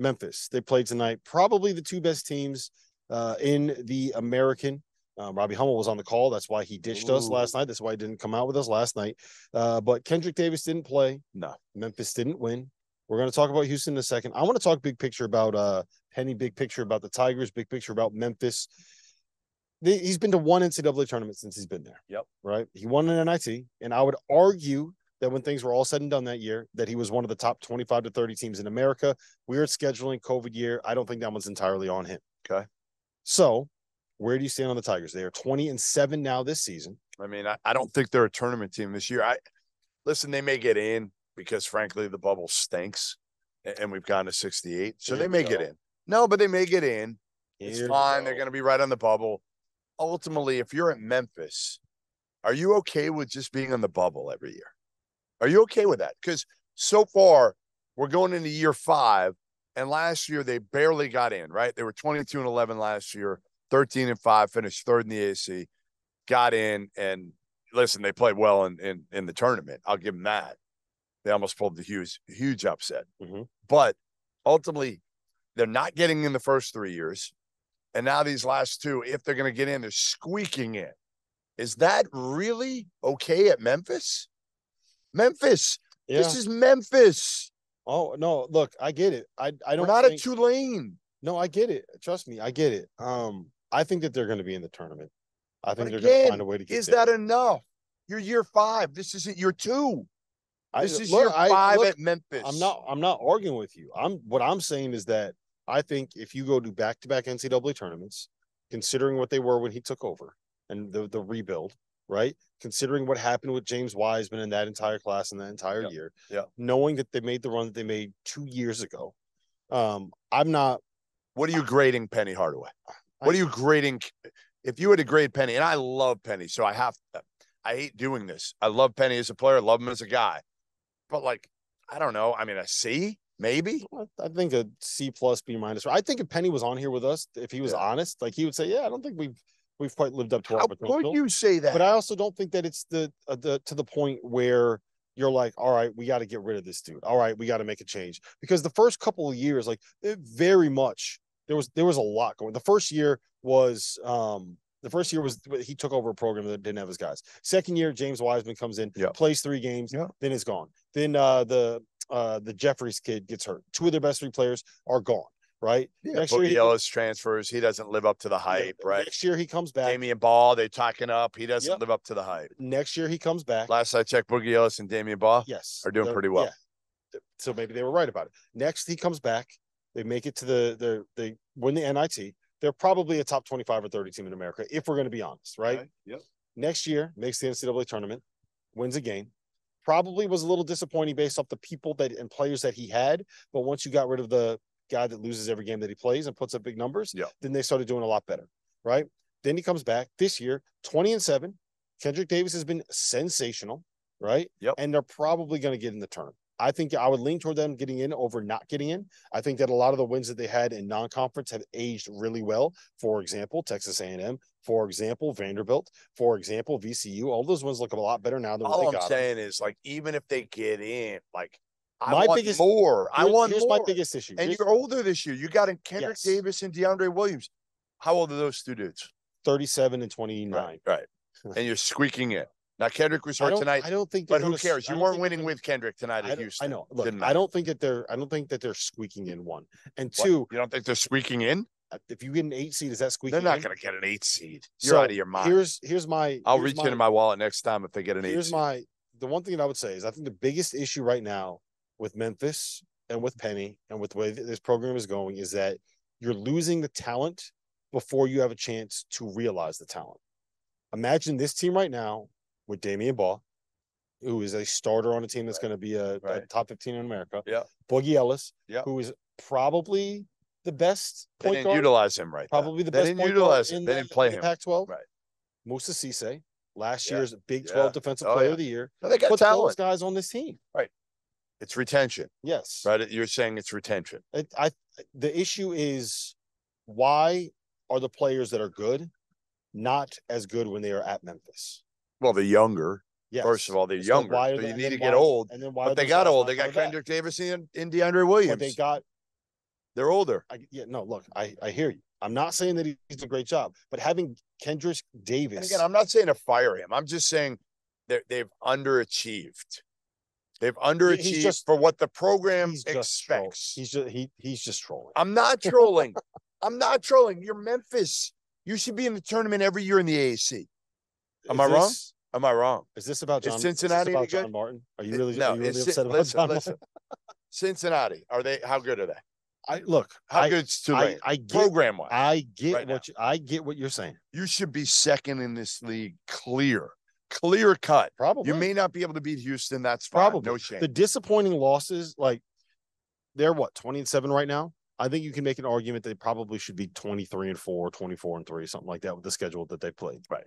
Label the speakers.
Speaker 1: Memphis. They played tonight. Probably the two best teams in the American. Robbie Hummel was on the call. That's why he ditched us last night. That's why he didn't come out with us last night. But Kendrick Davis didn't play.
Speaker 2: No.
Speaker 1: Memphis didn't win. We're going to talk about Houston in a second. I want to talk big picture about Penny, big picture about the Tigers, big picture about Memphis. He's been to one NCAA tournament since he's been there.
Speaker 2: Yep.
Speaker 1: Right? He won an NIT, and I would argue that when things were all said and done that year, that he was one of the top 25 to 30 teams in America. Weird scheduling, COVID year. I don't think that one's entirely on him.
Speaker 2: Okay.
Speaker 1: So where do you stand on the Tigers? They are 20-7 now this season.
Speaker 2: I mean, I don't think they're a tournament team this year. Listen, they may get in because, frankly, the bubble stinks, and we've gone to 68. So they may get in. No, but they may get in. It's fine. They're going to be right on the bubble. Ultimately, if you're at Memphis, are you okay with just being on the bubble every year? Are you okay with that? Because so far, we're going into year 5, and last year they barely got in, right? They were 22-11 last year, 13-5, finished 3rd in the AC, got in, and listen, they played well in the tournament. I'll give them that. They almost pulled the huge upset.
Speaker 1: Mm-hmm.
Speaker 2: But ultimately, they're not getting in the first 3 years. And now these last 2, if they're going to get in, they're squeaking in. Is that really okay at Memphis? Memphis. Yeah. This is Memphis.
Speaker 1: Oh, no, look, I get it. I don't
Speaker 2: We're not a Tulane.
Speaker 1: No, I get it. Trust me, I get it. I think that they're going to be in the tournament. I think they're
Speaker 2: going
Speaker 1: to find a way to get
Speaker 2: Is that enough? You're year 5. This isn't year 2. This is year 5 at Memphis.
Speaker 1: I'm not arguing with you. What I'm saying is that I think if you go to back-to-back NCAA tournaments, considering what they were when he took over and the rebuild, right? Considering what happened with James Wiseman and that entire class and that entire year, knowing that they made the run that they made 2 years ago, I'm not.
Speaker 2: What are you grading Penny Hardaway? What are you grading? If you were to grade Penny, and I love Penny, so I hate doing this. I love Penny as a player, I love him as a guy. But like, I don't know. I mean, a C, maybe.
Speaker 1: I think a C plus, B minus. I think if Penny was on here with us, if he was honest, like he would say, "Yeah, I don't think we've quite lived up to our potential."
Speaker 2: How could you say that?
Speaker 1: But I also don't think that it's the to the point where you're like, "All right, we got to get rid of this dude. All right, we got to make a change." Because the first couple of years, like it very much, there was a lot going. The first year was he took over a program that didn't have his guys. Second year, James Wiseman comes in, plays 3 games, then it's gone. Then the Jeffries kid gets hurt. 2 of their best 3 players are gone, right?
Speaker 2: Yeah, next year Ellis transfers. He doesn't live up to the hype, right?
Speaker 1: Next year he comes back.
Speaker 2: Damian Ball, they're talking up. He doesn't live up to the hype.
Speaker 1: Next year he comes back.
Speaker 2: Last I checked, Boogie Ellis and Damian Ball are doing pretty well.
Speaker 1: Yeah. So maybe they were right about it. Next he comes back. They make it to they win the NIT. They're probably a top 25 or 30 team in America, if we're going to be honest, right?
Speaker 2: Yep.
Speaker 1: Next year, makes the NCAA tournament, wins a game. Probably was a little disappointing based off the people and players that he had. But once you got rid of the guy that loses every game that he plays and puts up big numbers, then they started doing a lot better, right? Then he comes back this year, 20-7. Kendrick Davis has been sensational, right?
Speaker 2: Yep.
Speaker 1: And they're probably going to get in the tournament. I think I would lean toward them getting in over not getting in. I think that a lot of the wins that they had in non-conference have aged really well. For example, Texas A&M. For example, Vanderbilt. For example, VCU. All those ones look a lot better now than what they got.
Speaker 2: All I'm saying is, like, even if they get in, like, I
Speaker 1: want
Speaker 2: more.
Speaker 1: Here's my biggest issue.
Speaker 2: And you're older this year. You got in Kendrick Davis and DeAndre Williams. How old are those 2 dudes?
Speaker 1: 37 and 29.
Speaker 2: Right. And you're squeaking in. Now, Kendrick was hurt tonight.
Speaker 1: I don't think,
Speaker 2: but who cares? You weren't winning with Kendrick tonight at Houston.
Speaker 1: I know. Look, I don't think that they're squeaking in, 1 and 2.
Speaker 2: You don't think they're squeaking in?
Speaker 1: If you get an 8 seed, is that squeaking?
Speaker 2: They're not going to get an 8 seed. You're out of your mind. I'll reach into my wallet next time if they get an 8 seed.
Speaker 1: The one thing that I would say is I think the biggest issue right now with Memphis and with Penny and with the way that this program is going is that you're losing the talent before you have a chance to realize the talent. Imagine this team right now with Damian Ball, who is a starter on a team that's going to be a top 15 in America.
Speaker 2: Yeah.
Speaker 1: Boogie Ellis, who is probably the best point guard.
Speaker 2: They didn't utilize him right.
Speaker 1: Probably the
Speaker 2: best point guard. They didn't utilize him. They didn't play him.
Speaker 1: Pac-12.
Speaker 2: Right.
Speaker 1: Musa Cisse, last year's Big 12 Defensive Player of the Year.
Speaker 2: No, they got
Speaker 1: put
Speaker 2: talent.
Speaker 1: Those guys on this team.
Speaker 2: Right. It's retention.
Speaker 1: Yes.
Speaker 2: Right. You're saying it's retention.
Speaker 1: The issue is, why are the players that are good not as good when they are at Memphis?
Speaker 2: Well, they're younger.
Speaker 1: Yes.
Speaker 2: First of all, they're younger. So you need to get old.
Speaker 1: And then
Speaker 2: but they got old. They got Kendrick Davis and DeAndre Williams.
Speaker 1: But they got
Speaker 2: They're older.
Speaker 1: Look, I hear you. I'm not saying that he's doing a great job, but having Kendrick Davis.
Speaker 2: And again, I'm not saying to fire him. I'm just saying they've underachieved. They've underachieved for what the program expects.
Speaker 1: He's just trolling.
Speaker 2: I'm not trolling. I'm not trolling. You're Memphis. You should be in the tournament every year in the AAC. Am I wrong? Am I wrong?
Speaker 1: Is this about John?
Speaker 2: Is Cincinnati
Speaker 1: about John Martin? Are you really
Speaker 2: listen,
Speaker 1: upset about John Martin?
Speaker 2: Cincinnati. How good are they?
Speaker 1: How
Speaker 2: good's Tulane?
Speaker 1: I get
Speaker 2: program wise.
Speaker 1: I get what you're saying.
Speaker 2: You should be second in this league, clear cut.
Speaker 1: Probably.
Speaker 2: You may not be able to beat Houston. That's fine. Probably. No shame.
Speaker 1: The disappointing losses, like they're 20-7 right now. I think you can make an argument they probably should be 23-4, 24-3, something like that with the schedule that they played.
Speaker 2: Right.